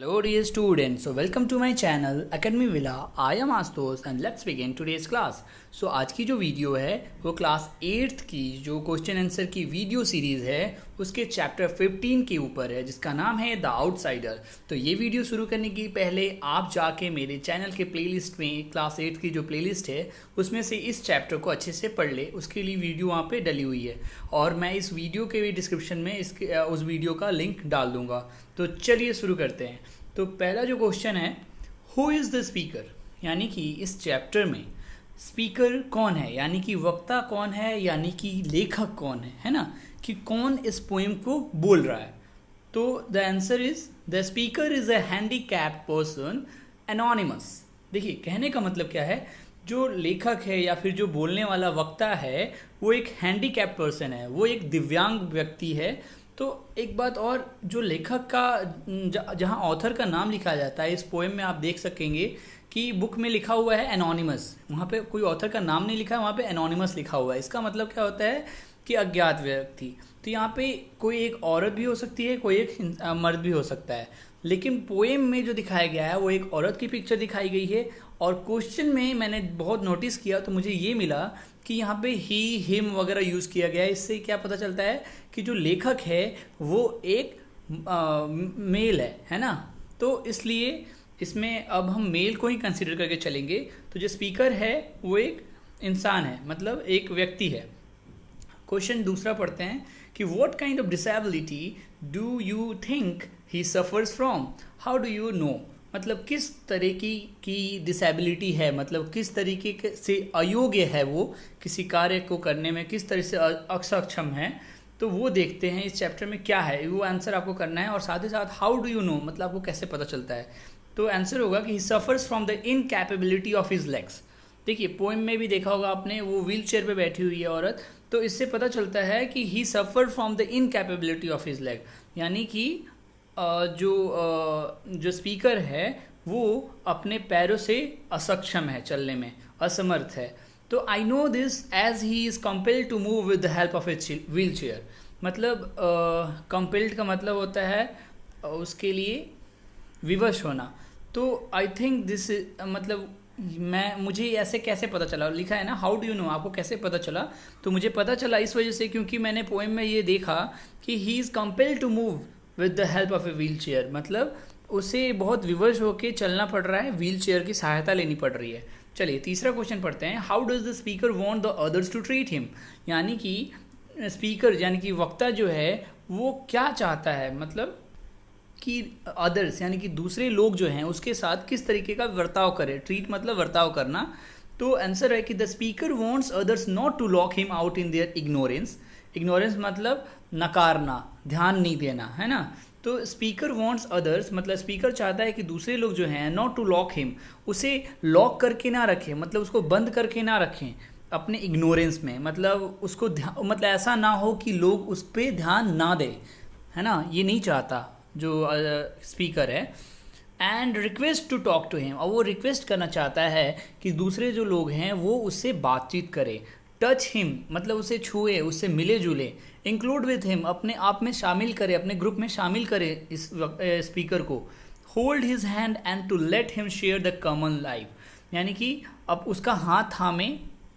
Hello dear students, so welcome to my channel Academy Villa. I am Astos and let's begin today's class. So आज की जो video है वो class 8th की जो question answer की वीडियो सीरीज़ है उसके चैप्टर 15 के ऊपर है जिसका नाम है द आउटसाइडर. तो ये वीडियो शुरू करने की पहले आप जाके मेरे चैनल के प्लेलिस्ट में क्लास 8 की जो प्लेलिस्ट है उसमें से इस चैप्टर को अच्छे से पढ़ ले. उसके लिए वीडियो वहाँ पे डली हुई है और मैं इस वीडियो के भी डिस्क्रिप्शन में उस वीडियो का लिंक डाल दूँगा. तो चलिए शुरू करते हैं. तो पहला जो क्वेश्चन है, हु इज़ द स्पीकर, यानी कि इस चैप्टर में स्पीकर कौन है, यानी कि वक्ता कौन है, यानी कि लेखक कौन है ना, कि कौन इस पोएम को बोल रहा है. तो the answer is the speaker is a handicapped person anonymous. देखिए कहने का मतलब क्या है, जो लेखक है या फिर जो बोलने वाला वक्ता है वो एक हैंडीकैप्ड पर्सन है, वो एक दिव्यांग व्यक्ति है. तो एक बात और, जो लेखक का जहाँ ऑथर का नाम लिखा जाता है इस पोएम में आप देख सकेंगे कि बुक में लिखा हुआ है एनोनिमस. वहाँ पे कोई ऑथर का नाम नहीं लिखा है, वहाँ पे एनोनिमस लिखा हुआ है. इसका मतलब क्या होता है कि अज्ञात व्यक्ति. तो यहाँ पे कोई एक औरत भी हो सकती है, कोई एक मर्द भी हो सकता है, लेकिन पोएम में जो दिखाया गया है वो एक औरत की पिक्चर दिखाई गई है. और क्वेश्चन में मैंने बहुत नोटिस किया तो मुझे ये मिला कि यहाँ पे ही हिम वगैरह यूज़ किया गया है. इससे क्या पता चलता है कि जो लेखक है वो एक मेल है ना. तो इसलिए इसमें अब हम मेल को ही कंसिडर करके चलेंगे. तो जो स्पीकर है वो एक इंसान है, मतलब एक व्यक्ति है. क्वेश्चन दूसरा पढ़ते हैं कि what kind of disability do you think he suffers from, how do you know. मतलब किस तरीके की डिसेबिलिटी है, मतलब किस तरीके से अयोग्य है वो किसी कार्य को करने में, किस तरह से असक्षम है. तो वो देखते हैं इस चैप्टर में क्या है, वो आंसर आपको करना है. और साथ ही साथ हाउ डू यू नो, मतलब आपको कैसे पता चलता है. तो आंसर होगा कि he suffers from the incapability of his legs. देखिए पोएम में भी देखा होगा आपने, वो व्हील चेयर पर बैठी हुई है औरत. तो इससे पता चलता है कि he suffer from the incapability of his leg, यानी कि जो स्पीकर है वो अपने पैरों से असक्षम है, चलने में असमर्थ है. तो I know this as he is compelled to move with the help of a wheelchair. मतलब कंपेल्ड का मतलब होता है उसके लिए विवश होना. तो आई थिंक दिस मतलब मुझे ऐसे कैसे पता चला, लिखा है ना हाउ डू यू नो, आपको कैसे पता चला. तो मुझे पता चला इस वजह से क्योंकि मैंने पोएम में ये देखा कि he is compelled to move with the help of a wheelchair. मतलब उसे बहुत विवश होकर चलना पड़ रहा है, व्हील चेयर की सहायता लेनी पड़ रही है. चलिए तीसरा क्वेश्चन पढ़ते हैं. How does the speaker want the others to treat him, यानी कि स्पीकर यानी कि वक्ता जो है वो क्या चाहता है, मतलब कि अदर्स यानी कि दूसरे लोग जो हैं उसके साथ किस तरीके का बर्ताव करे. ट्रीट मतलब बर्ताव करना. तो आंसर है कि the speaker wants others not to lock him out in their ignorance. Ignorance मतलब नकारना, ध्यान नहीं देना, है ना. तो स्पीकर वांट्स अदर्स मतलब स्पीकर चाहता है कि दूसरे लोग जो हैं नॉट टू लॉक हिम, उसे लॉक करके ना रखें, मतलब उसको बंद करके ना रखें अपने इग्नोरेंस में. मतलब उसको मतलब ऐसा ना हो कि लोग उस पर ध्यान ना दें, है ना. ये नहीं चाहता जो स्पीकर है. And request to talk to him, और वो रिक्वेस्ट करना चाहता है कि दूसरे जो लोग हैं वो उससे बातचीत करें. टच हिम मतलब उसे छुए, उससे मिले जुले. इंक्लूड विथ हिम अपने आप में शामिल करे, अपने ग्रुप में शामिल करे इस स्पीकर को. Hold his hand and to let him share the common life, यानी कि अब उसका हाथ थामे,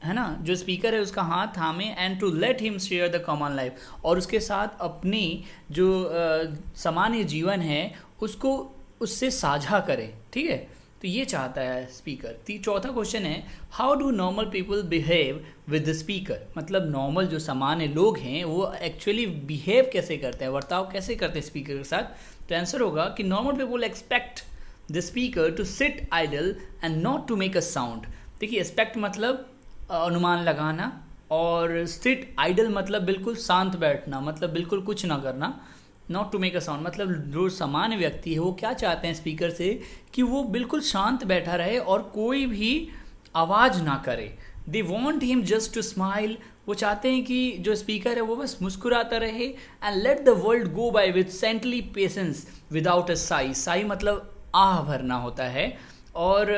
है ना, जो स्पीकर है उसका हाथ थामे and to let him share the common life, और उसके साथ अपनी जो सामान्य जीवन है उसको उससे साझा करे. ठीक है, तो ये चाहता है स्पीकर. चौथा क्वेश्चन है how do normal people behave with the speaker. मतलब नॉर्मल जो सामान्य लोग हैं वो एक्चुअली बिहेव कैसे करते हैं, बर्ताव कैसे करते हैं स्पीकर के साथ. तो आंसर होगा कि normal people expect the speaker to sit idle and not to make a sound. देखिए एक्सपेक्ट मतलब अनुमान लगाना, और सिट आइडल मतलब बिल्कुल शांत बैठना, मतलब बिल्कुल कुछ ना करना. Not to make a sound मतलब जो सामान्य व्यक्ति है वो क्या चाहते हैं स्पीकर से कि वो बिल्कुल शांत बैठा रहे और कोई भी आवाज़ ना करे. They want him just to smile, वो चाहते हैं कि जो स्पीकर है वो बस मुस्कुराता रहे. And let the world go by with saintly patience without a sigh. Sigh मतलब आह भरना होता है, और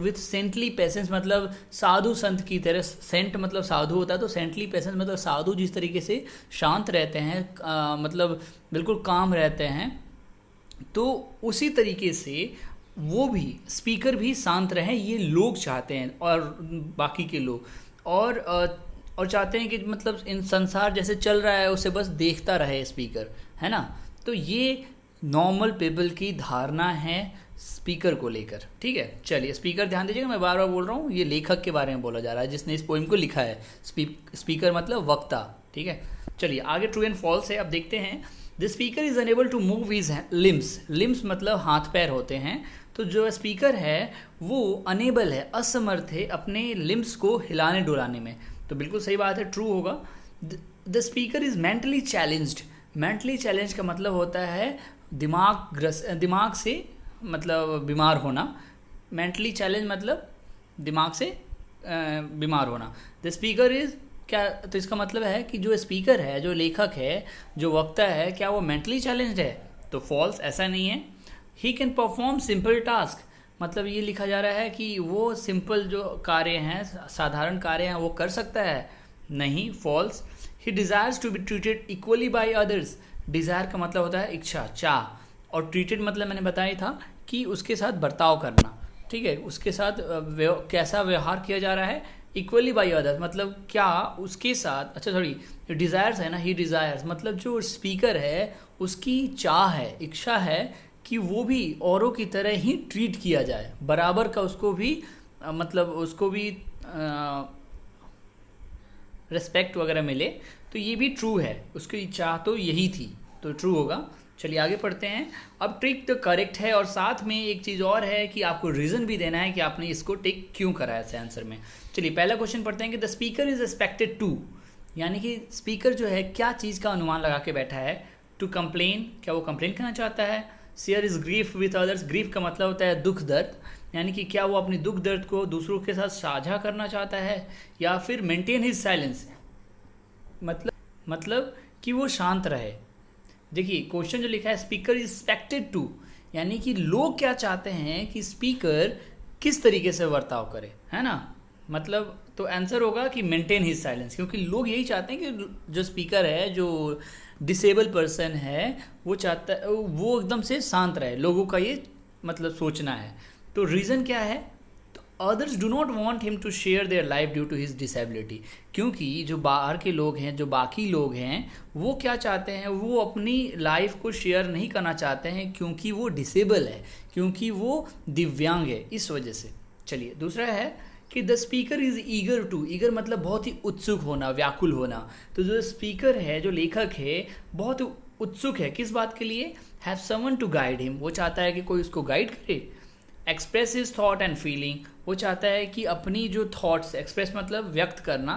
विथ सेंटली पेशेंस मतलब साधु संत की तरह. सेंट मतलब साधु होता है, तो सेंटली पेशेंस मतलब साधु जिस तरीके से शांत रहते हैं, मतलब बिल्कुल काम रहते हैं, तो उसी तरीके से वो भी स्पीकर भी शांत रहे, ये लोग चाहते हैं, और बाकी के लोग, और चाहते हैं कि मतलब इन संसार जैसे चल रहा है उसे बस देखता रहे स्पीकर, है ना। तो ये नॉर्मल पीपल की धारणा है स्पीकर को लेकर, ठीक है। चलिए स्पीकर ध्यान दीजिएगा, मैं बार बार बोल रहा हूँ, ये लेखक के बारे में बोला जा रहा है जिसने इस पोइम को लिखा है। स्पीकर मतलब वक्ता, ठीक है। चलिए आगे ट्रू एंड फॉल्स है, अब देखते हैं। The speaker is unable to move his limbs, limbs मतलब हाथ पैर होते हैं। तो जो स्पीकर है वो अनेबल है, असमर्थ है अपने लिम्स को हिलाने डुलाने में। तो बिल्कुल सही बात है, ट्रू होगा। The speaker is mentally challenged, mentally challenge का मतलब होता है दिमाग से मतलब बीमार होना। मेंटली चैलेंज मतलब दिमाग से बीमार होना। द स्पीकर इज क्या, तो इसका मतलब है कि जो स्पीकर है, जो लेखक है, जो वक्ता है, क्या वो मेंटली चैलेंज्ड है? तो फॉल्स, ऐसा नहीं है। He can perform simple task, मतलब ये लिखा जा रहा है कि वो सिंपल जो कार्य हैं, साधारण कार्य हैं, वो कर सकता है, नहीं, false. He desires to be treated equally by others, desire का मतलब होता है इच्छा, चाह, और ट्रीटेड मतलब मैंने बताया था कि उसके साथ बर्ताव करना, ठीक है, उसके साथ कैसा व्यवहार किया जा रहा है, इक्वली बाय अदर्स मतलब क्या उसके साथ, अच्छा सॉरी, डिज़ायर्स है ना, ही डिज़ायर्स मतलब जो स्पीकर है उसकी चाह है, इच्छा है कि वो भी औरों की तरह ही ट्रीट किया जाए, बराबर का उसको भी मतलब उसको भी रिस्पेक्ट वगैरह मिले। तो ये भी ट्रू है, उसकी चाह तो यही थी, तो ट्रू होगा। चलिए आगे पढ़ते हैं। अब ट्रिक तो करेक्ट है, और साथ में एक चीज़ और है कि आपको रीज़न भी देना है कि आपने इसको टिक क्यों करा है ऐसे आंसर में। चलिए पहला क्वेश्चन पढ़ते हैं कि the speaker is expected to, यानी कि स्पीकर जो है क्या चीज़ का अनुमान लगा के बैठा है। टू कंप्लेन, क्या वो कंप्लेन करना चाहता है। Share is grief with others, grief का मतलब होता है दुख दर्द, यानी कि क्या वो अपनी दुख दर्द को दूसरों के साथ साझा करना चाहता है। या फिर मेंटेन हिज साइलेंस, मतलब कि वो शांत रहे। देखिए क्वेश्चन जो लिखा है स्पीकर इज एक्सपेक्टेड टू, यानी कि लोग क्या चाहते हैं कि स्पीकर किस तरीके से बर्ताव करे, है ना। मतलब तो आंसर होगा कि मेंटेन हिज साइलेंस, क्योंकि लोग यही चाहते हैं कि जो स्पीकर है, जो डिसेबल पर्सन है, वो चाहता है वो एकदम से शांत रहे, लोगों का ये मतलब सोचना है। तो रीज़न क्या है, others do not want him to share their life due to his disability, क्योंकि जो बाहर के लोग हैं, जो बाकी लोग हैं, वो क्या चाहते हैं, वो अपनी लाइफ को शेयर नहीं करना चाहते हैं क्योंकि वो डिसेबल है, क्योंकि वो दिव्यांग है, इस वजह से। चलिए दूसरा है कि the speaker is eager to, eager मतलब बहुत ही उत्सुक होना, व्याकुल होना। तो जो स्पीकर है, जो लेखक है, बहुत उत्सुक है किस बात के लिए, have someone to guide him, वो चाहता है कि कोई उसको गाइड करे। Express his thought and feeling, वो चाहता है कि अपनी जो थॉट्स, एक्सप्रेस मतलब व्यक्त करना,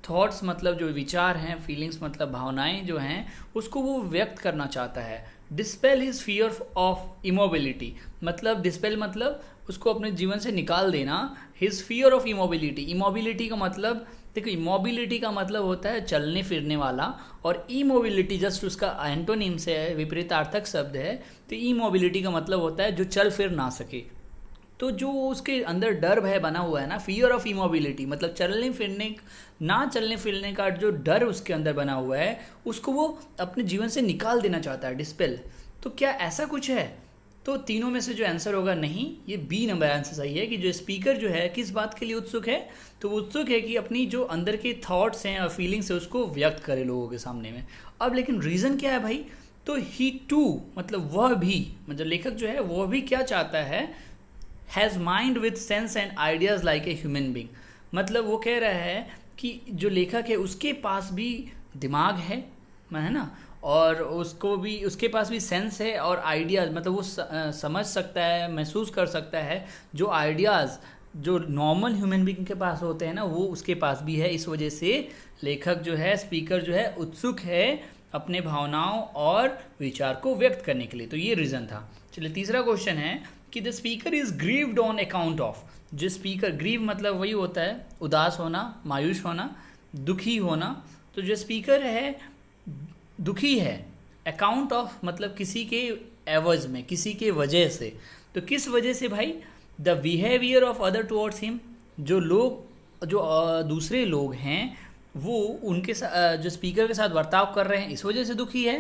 थॉट्स मतलब जो विचार हैं, फीलिंग्स मतलब भावनाएं जो हैं, उसको वो व्यक्त करना चाहता है। Dispel his fear of immobility, मतलब डिस्पेल मतलब उसको अपने जीवन से निकाल देना। His fear of immobility, immobility का मतलब देखो, इमोबिलिटी का मतलब होता है चलने फिरने वाला, और इमोबिलिटी जस्ट उसका एंटोनिम से है, विपरीतार्थक शब्द है। तो इमोबिलिटी का मतलब होता है जो चल फिर ना सके। तो जो उसके अंदर डर है बना हुआ है ना, फियर ऑफ इमोबिलिटी मतलब चलने फिरने का जो डर उसके अंदर बना हुआ है, उसको वो अपने जीवन से निकाल देना चाहता है, डिस्पेल। तो क्या ऐसा कुछ है? तो तीनों में से जो आंसर होगा नहीं, ये बी नंबर आंसर सही है कि जो स्पीकर जो है किस बात के लिए उत्सुक है, तो वो उत्सुक है कि अपनी जो अंदर के थॉट्स हैं और फीलिंग्स है उसको व्यक्त करे लोगों के सामने में। अब लेकिन रीज़न क्या है भाई, तो ही टू मतलब वह भी, मतलब लेखक जो है वह भी क्या चाहता है, has mind with sense and ideas like a human being, मतलब वो कह रहा है कि जो लेखक है उसके पास भी दिमाग है ना, और उसके पास भी सेंस है और आइडियाज़, मतलब वो समझ सकता है, महसूस कर सकता है जो आइडियाज़ जो नॉर्मल ह्यूमन बींग के पास होते हैं ना, वो उसके पास भी है। इस वजह से लेखक जो है, स्पीकर जो है, उत्सुक है अपने भावनाओं और विचार को व्यक्त करने के लिए। तो ये रीज़न था। चलिए तीसरा क्वेश्चन है कि the speaker is grieved on account of, जो स्पीकर, ग्रीव मतलब वही होता है उदास होना, मायूस होना, दुखी होना। तो जो स्पीकर है दुखी है, अकाउंट ऑफ मतलब किसी के एवज में, किसी के वजह से। तो किस वजह से भाई, the behaviour of other towards him, जो दूसरे लोग हैं वो उनके जो स्पीकर के साथ बर्ताव कर रहे हैं, इस वजह से दुखी है।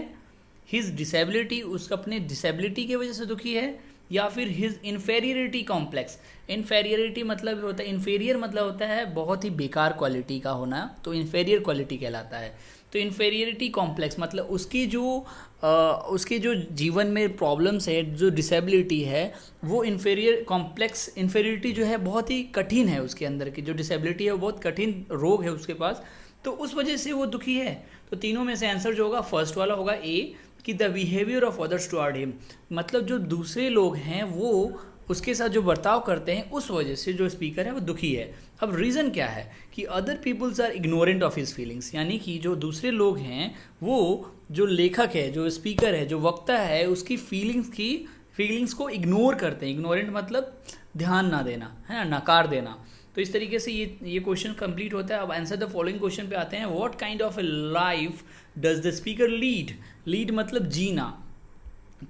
हिज डिसेबिलिटी, उसका अपने डिसेबिलिटी की वजह से दुखी है, या फिर हिज इन्फेरियरिटी कॉम्प्लेक्स। इन्फेरियरिटी मतलब होता है, इन्फेरियर मतलब होता है बहुत ही बेकार क्वालिटी का होना, तो इन्फेरियर क्वालिटी कहलाता है। तो इन्फेरियरिटी कॉम्प्लेक्स मतलब उसके जो जीवन में प्रॉब्लम्स है, जो डिसेबिलिटी है, वो इन्फेरियर कॉम्प्लेक्स, इन्फेरियरिटी जो है बहुत ही कठिन है उसके अंदर की, जो डिसेबिलिटी है वो बहुत कठिन रोग है उसके पास, तो उस वजह से वो दुखी है। तो तीनों में से आंसर जो होगा फर्स्ट वाला होगा ए, कि the behaviour of others toward him, मतलब जो दूसरे लोग हैं वो उसके साथ जो बर्ताव करते हैं उस वजह से जो स्पीकर है वो दुखी है। अब रीज़न क्या है कि other peoples are ignorant of his feelings, यानी कि जो दूसरे लोग हैं वो जो लेखक है, जो स्पीकर है, जो वक्ता है, उसकी फीलिंग्स को इग्नोर करते हैं। इग्नोरेंट मतलब ध्यान ना देना, है ना, नकार देना। तो इस तरीके से ये क्वेश्चन कंप्लीट होता है। अब आंसर द फॉलोइंग क्वेश्चन पे आते हैं। What kind of A life does the speaker lead मतलब जीना।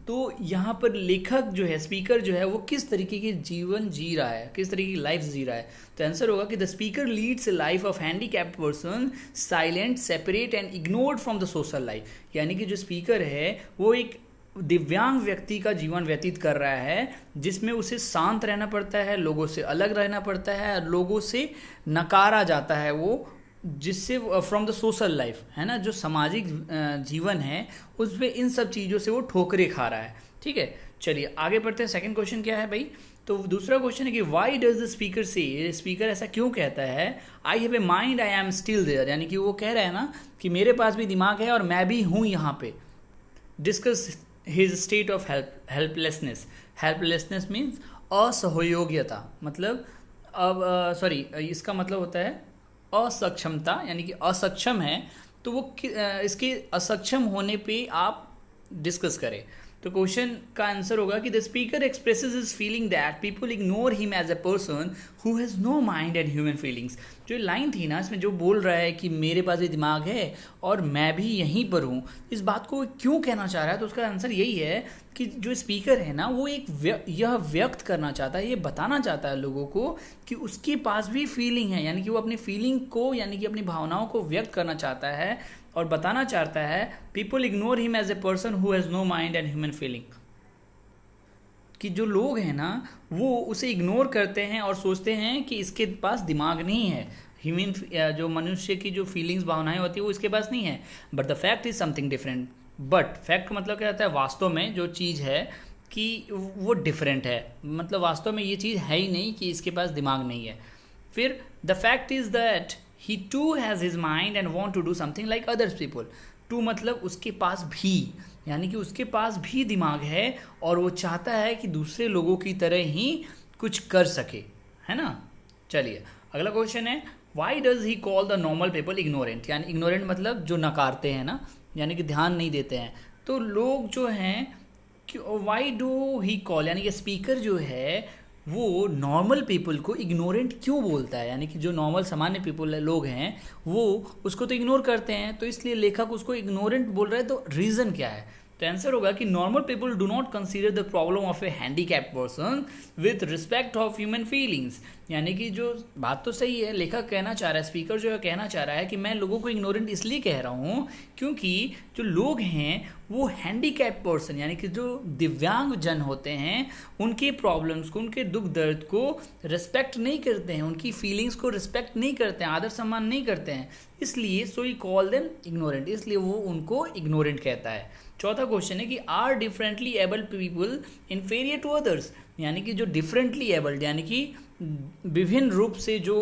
तो यहाँ पर लेखक जो है, स्पीकर जो है, वो किस तरीके की जीवन जी रहा है, किस तरीके की लाइफ जी रहा है। तो आंसर होगा कि the speaker leads a life of handicapped person, silent, separate and ignored from the social life. यानी कि जो स्पीकर है वो एक दिव्यांग व्यक्ति का जीवन व्यतीत कर रहा है, जिसमें उसे शांत रहना पड़ता है, लोगों से अलग रहना पड़ता है, लोगों से नकारा जाता है वो, जिससे फ्रॉम द सोशल लाइफ, है ना, जो सामाजिक जीवन है उसमें इन सब चीज़ों से वो ठोकरे खा रहा है। ठीक है, चलिए आगे बढ़ते हैं। सेकंड क्वेश्चन क्या है भाई? तो दूसरा क्वेश्चन है कि why does the speaker say, speaker ऐसा क्यों कहता है, I have a mind I am still there, यानी कि वो कह रहा है ना कि मेरे पास भी दिमाग है और मैं भी हूँ यहाँ पे। Discuss his state of helplessness. Helplessness means असहयोग्यता, मतलब अब इसका मतलब होता है असक्षमता, यानी कि असक्षम है, तो वो इसके असक्षम होने पे आप डिस्कस करें। तो क्वेश्चन का आंसर होगा कि the speaker expresses his feeling that people ignore him as a person who has no mind and human feelings. जो लाइन थी ना, इसमें जो बोल रहा है कि मेरे पास भी दिमाग है और मैं भी यहीं पर हूँ, इस बात को क्यों कहना चाह रहा है? तो उसका आंसर यही है कि जो स्पीकर है ना, वो यह व्यक्त करना चाहता है, ये बताना चाहता है लोगों को कि उसके पास भी फीलिंग है, यानी कि वो अपनी फीलिंग को, यानी कि अपनी भावनाओं को व्यक्त करना चाहता है और बताना चाहता है people ignore him as a person who has no mind and human feeling, कि जो लोग हैं ना वो उसे इग्नोर करते हैं और सोचते हैं कि इसके पास दिमाग नहीं है, ह्यूमन जो मनुष्य की जो फीलिंग्स, भावनाएं होती है वो इसके पास नहीं है। But the fact is something different. But fact मतलब क्या होता है? वास्तव में जो चीज़ है कि वो डिफरेंट है, मतलब वास्तव में ये चीज़ है ही नहीं कि इसके पास दिमाग नहीं है। फिर the fact is that he too has his mind and want to do something like others people. Too मतलब उसके पास भी, यानी कि उसके पास भी दिमाग है और वो चाहता है कि दूसरे लोगों की तरह ही कुछ कर सके, है ना। चलिए अगला क्वेश्चन है, why does he call the normal people ignorant. यानी इग्नोरेंट मतलब जो नकारते हैं ना, यानी कि ध्यान नहीं देते हैं। तो लोग जो हैं, वाई डू ही कॉल, यानी कि स्पीकर जो है वो नॉर्मल पीपल को इग्नोरेंट क्यों बोलता है? यानी कि जो नॉर्मल सामान्य पीपल लोग हैं वो उसको तो इग्नोर करते हैं, तो इसलिए लेखक उसको इग्नोरेंट बोल रहा है। तो रीज़न क्या है? तो आंसर होगा कि normal people do not consider the problem of A handicapped person with respect of human feelings. यानी कि जो बात तो सही है, लेखक कहना चाह रहा है, स्पीकर जो है कहना चाह रहा है कि मैं लोगों को इग्नोरेंट इसलिए कह रहा हूँ क्योंकि जो लोग हैं वो हैंडीकैप्ड पर्सन, यानी कि जो दिव्यांग जन होते हैं, उनके प्रॉब्लम्स को, उनके दुख दर्द को रिस्पेक्ट नहीं करते हैं, उनकी फीलिंग्स को रिस्पेक्ट नहीं करते हैं, आदर सम्मान नहीं करते हैं, इसलिए सो ही कॉल देम इग्नोरेंट, इसलिए वो उनको इग्नोरेंट कहता है। चौथा क्वेश्चन है कि are differently abled people inferior to others. यानी कि जो डिफरेंटली एबल्ड, यानी कि विभिन्न रूप से जो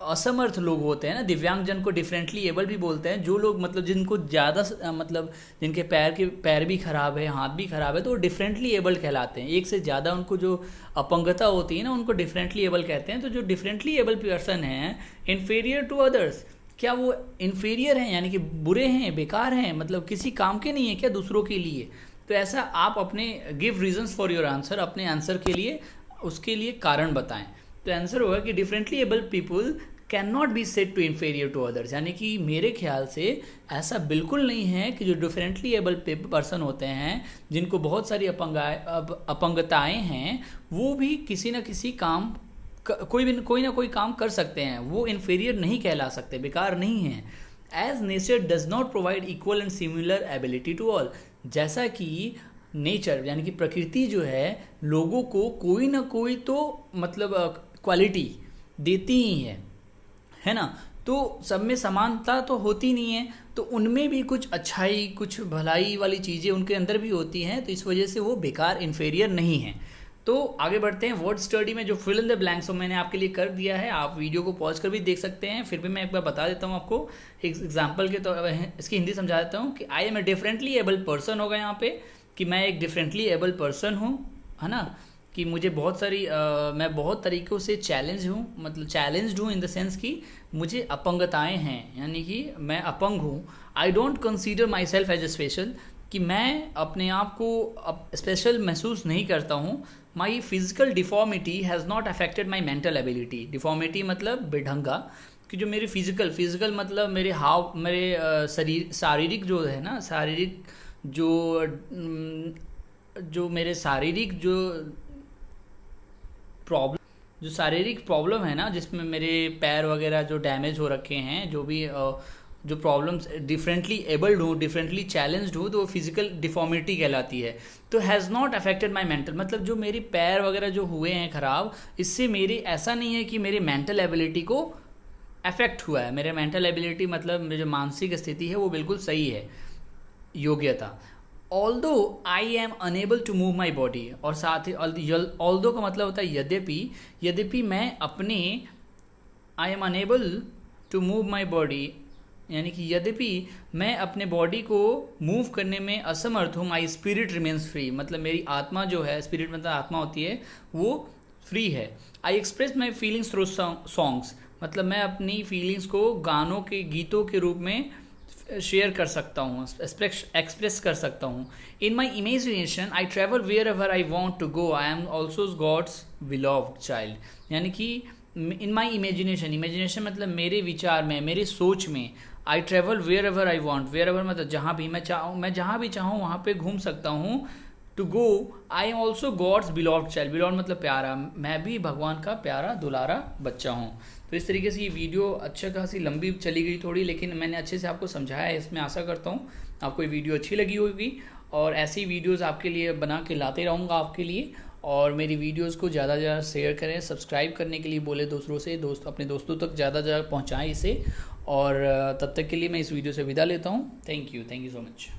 असमर्थ लोग होते हैं ना, दिव्यांगजन को डिफरेंटली एबल भी बोलते हैं। जो लोग मतलब जिनको ज़्यादा मतलब जिनके पैर भी खराब है, हाथ भी खराब है, तो वो डिफरेंटली एबल कहलाते हैं। एक से ज़्यादा उनको जो अपंगता होती है ना, उनको डिफरेंटली एबल कहते हैं। तो जो डिफरेंटली एबल पर्सन हैं इन्फीरियर टू अदर्स, क्या वो इन्फीरियर हैं, यानी कि बुरे हैं, बेकार हैं, मतलब किसी काम के नहीं है क्या दूसरों के लिए? तो ऐसा आप अपने give reasons for your answer, अपने आंसर के लिए उसके लिए कारण बताएं। तो आंसर होगा कि differently abled people can not be said to inferior to others. यानी कि मेरे ख्याल से ऐसा बिल्कुल नहीं है कि जो डिफरेंटली एबल्ड पर्सन होते हैं, जिनको बहुत सारी अपंगताएं हैं, वो भी किसी न किसी कोई ना कोई काम कर सकते हैं, वो इन्फीरियर नहीं कहला सकते, बेकार नहीं हैं। As nature does not provide equal and similar ability to all. जैसा कि नेचर यानी कि प्रकृति जो है लोगों को कोई ना कोई तो मतलब क्वालिटी देती ही है ना। तो सब में समानता तो होती नहीं है, तो उनमें भी कुछ अच्छाई कुछ भलाई वाली चीज़ें उनके अंदर भी होती हैं, तो इस वजह से वो बेकार इन्फेरियर नहीं हैं। तो आगे बढ़ते हैं वर्ड स्टडी में। जो फिल इन द ब्लैंक्स मैंने आपके लिए कर दिया है, आप वीडियो को पॉज कर भी देख सकते हैं, फिर भी मैं एक बार बता देता हूँ आपको एक एग्जाम्पल के तौर इसकी हिंदी समझा देता हूँ कि I am a differently able person होगा यहाँ पे, कि मैं एक डिफरेंटली एबल पर्सन हूँ, है ना, कि मुझे बहुत सारी मैं बहुत तरीक़ों से चैलेंज हूँ, मतलब चैलेंज्ड हूँ इन द सेंस कि मुझे अपंगताएं हैं, यानी कि मैं अपंग हूँ। I don't consider myself as a special, कि मैं अपने आप को स्पेशल महसूस नहीं करता हूँ। माई physical deformity has not affected my mental ability. Deformity मतलब बेढंगा, कि जो मेरी फिजिकल मतलब मेरे शरीर शारीरिक जो है ना, शारीरिक जो मेरे शारीरिक जो शारीरिक प्रॉब्लम है ना, जिसमें मेरे पैर वगैरह जो डैमेज हो रखे हैं, जो भी जो प्रॉब्लम्स डिफरेंटली एबल्ड हूँ, डिफरेंटली चैलेंज्ड हूँ, तो वो फिजिकल डिफॉर्मिटी कहलाती है। तो has not affected my mental, मतलब जो मेरी पैर वगैरह जो हुए हैं ख़राब, इससे मेरी ऐसा नहीं है कि मेरी मेंटल एबिलिटी को अफेक्ट हुआ है। मेरे मेंटल एबिलिटी मतलब मेरी जो मानसिक स्थिति है वो बिल्कुल सही है, योग्यता। Although I am unable to move my body, और साथ ही ऑल्दो का मतलब होता है यद्यपि मैं अपने I am unable to move my body, यानी कि यद्यपि मैं अपने बॉडी को मूव करने में असमर्थ हूँ। माई स्पिरिट रिमेन्स फ्री, मतलब मेरी आत्मा जो है, स्पिरिट मतलब आत्मा होती है, वो फ्री है। I express my feelings through songs, मतलब मैं अपनी फीलिंग्स को गानों के गीतों के रूप में शेयर कर सकता हूँ, एक्सप्रेस कर सकता हूँ। In my imagination I travel wherever I want to go, I am also God's beloved child, यानी कि इन माई इमेजिनेशन मतलब मेरे विचार में, मेरे सोच में। I travel wherever I want, wherever मतलब जहाँ भी मैं जहाँ भी चाहूँ वहाँ पे घूम सकता हूँ। To go I am also God's beloved child, beloved मतलब प्यारा, मैं भी भगवान का प्यारा दुलारा बच्चा हूँ। तो इस तरीके से ये वीडियो अच्छा खासी लंबी चली गई थोड़ी, लेकिन मैंने अच्छे से आपको समझाया है। इसमें आशा करता हूँ आपको ये वीडियो अच्छी लगी होगी, और ऐसी वीडियोस आपके लिए बना के लाते रहूँगा आपके लिए। और मेरी वीडियोस को ज़्यादा से ज़्यादा शेयर करें, सब्सक्राइब करने के लिए बोले दूसरों से, अपने दोस्तों तक ज़्यादा से ज़्यादा पहुँचाएँ इसे। और तब तक के लिए मैं इस वीडियो से विदा लेता हूँ। Thank you so much.